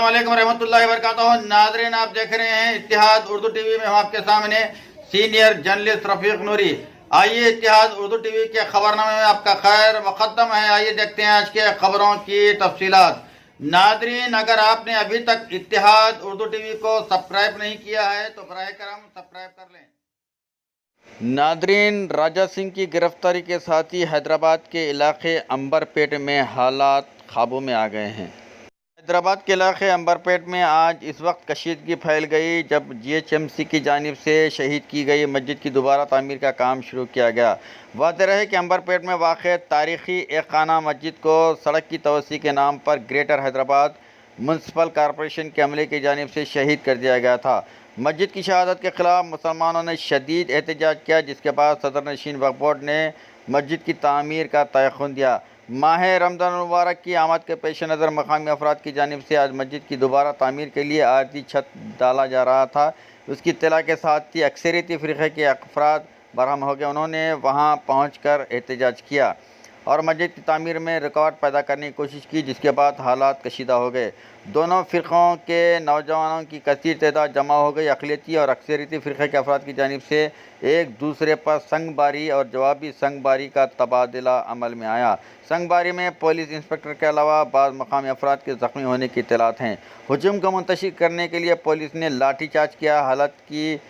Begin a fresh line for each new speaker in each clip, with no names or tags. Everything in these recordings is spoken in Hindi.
अस्सलाम वालेकुम रहमतुल्लाहि व बरकातहू। नाज़रीन, आप देख रहे हैं इत्तिहाद उर्दू टीवी में। हम आपके सामने सीनियर जर्नलिस्ट रफीक नूरी। आइए इत्तिहाद उर्दू टीवी के खबरनामे में आपका खैर मुक़द्दम है। आइए देखते हैं आज के खबरों की तफसीलात। नाज़रीन, अगर आपने अभी तक इत्तिहाद उर्दू टीवी को सब्सक्राइब नहीं किया है तो बराए करम सब्सक्राइब कर लें। नाज़रीन, राजा सिंह की गिरफ्तारी के साथ ही हैदराबाद के इलाके अंबरपेट में हालात काबू में आ गए हैं। हैदराबाद के इलाके अंबरपेट में आज इस वक्त कशीदगी फैल गई जब GHMC की जानिब से शहीद की गई मस्जिद की दोबारा तामीर का काम शुरू किया गया। वाज़ेह है कि अंबरपेट में वाक़ तारीख़ी एक खाना मस्जिद को सड़क की तवसी के नाम पर ग्रेटर हैदराबाद म्यूनसिपल कॉरपोरेशन के अमले की जानिब से शहीद कर दिया गया था। मस्जिद की शहादत के ख़िलाफ़ मुसलमानों ने शदीद एहतजाज किया, जिसके बाद सदर नशीन वक्फ बोर्ड ने मस्जिद की तामीर का तयख़ुन दिया। माह रमज़ान मुबारक की आमद के पेश नज़र मकामी अफराद की जानिब से आज मस्जिद की दोबारा तामीर के लिए आरती छत डाला जा रहा था। उसकी इत्तला के साथ ही अक्सरियती फ़िरक़े के अफराद बरहम हो गए। उन्होंने वहाँ पहुँच कर एहतजाज किया और मस्जिद की तामीर में रुकावट पैदा करने की कोशिश की, जिसके बाद हालात कशीदा हो गए। दोनों फ़िरक़ों के नौजवानों की कसीर तादाद जमा हो गई। अक़लियती और अक्सरियती फ़िरक़े के अफराद की जानिब से एक दूसरे पर संगबारी और जवाबी संगबारी का तबादला अमल में आया। संगबारी में पुलिस इंस्पेक्टर के अलावा बाज़ मकामी अफराद के ज़ख्मी होने की इत्तलात हैं। हुजूम को मुंतशिर करने के लिए पुलिस ने लाठीचार्ज किया। हालत की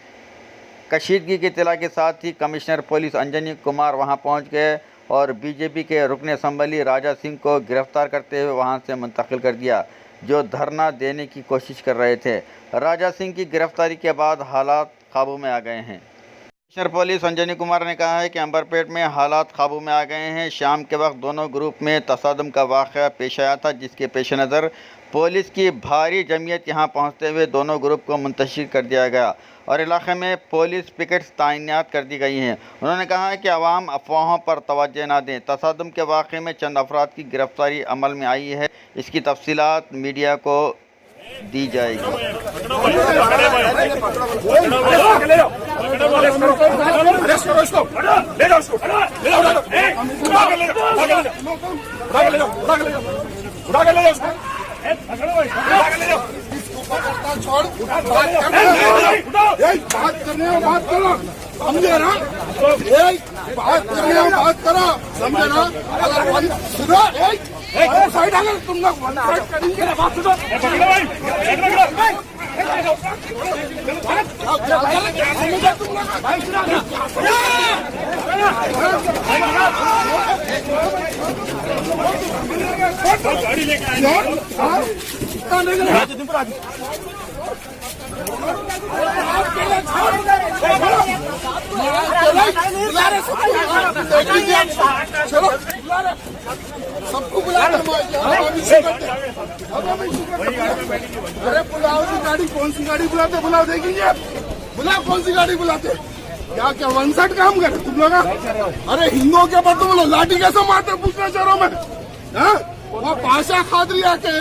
कशीदगी की इत्तला के साथ ही कमिश्नर पुलिस अंजनी कुमार वहाँ पहुँच गए और BJP के रुकन असम्बली राजा सिंह को गिरफ़्तार करते हुए वहाँ से मुंतकिल कर दिया, जो धरना देने की कोशिश कर रहे थे। राजा सिंह की गिरफ़्तारी के बाद हालात काबू में आ गए हैं। कमिश्नर पुलिस अंजनी कुमार ने कहा है कि अंबरपेट में हालात काबू में आ गए हैं। शाम के वक्त दोनों ग्रुप में तसादम का वाक़या पेश आया था, जिसके पेश नज़र पुलिस की भारी जमयत यहाँ पहुँचते हुए दोनों ग्रुप को मुंतशिर कर दिया गया और इलाके में पुलिस पिकेट्स तैनात कर दी गई हैं। उन्होंने कहा है कि अवाम अफवाहों पर तवज्जो न दें। तसादम के वाक़े में चंद अफराद की गिरफ़्तारी अमल में आई है। इसकी तफसीलात मीडिया को दी जाएगी।
छोड़ बात करने में बात करो, समझे ना? बात करने में बात करो, समझे ना? अगर सुनो साइड, अगर तुम लोग साइड करेंगे ना, बात सुनो। गाड़ी लेके सबको बुला। अरे बुलाओ की गाड़ी, कौन सी गाड़ी बुलाते? बुलाओ, देखेंगे। बुलाओ, कौन सी गाड़ी बुलाते? क्या 1 काम करे तुम लोग? अरे हिंदुओं के ऊपर तुम लोग लाठी कैसे मारते पूछना चाह रहा हूँ मैं। वो पाशा खादरिया के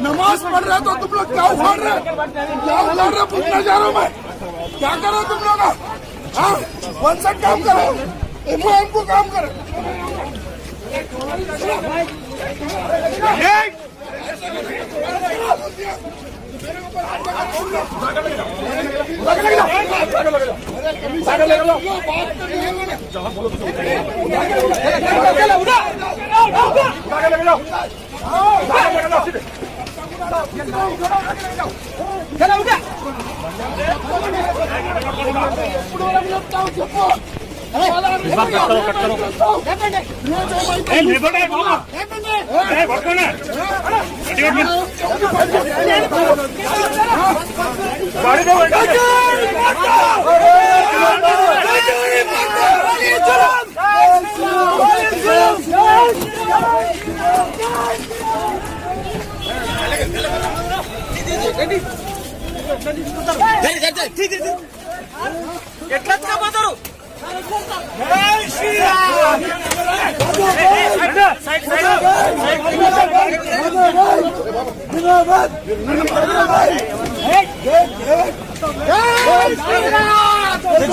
नमाज पढ़ रहे तो तुम लोग क्या उखाड़ रहे? क्या उखाड़ रहे पूछना चाह रहा हूँ मैं। क्या करो तुम लोग? 1 काम करो, इमाम को काम करो।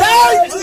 जय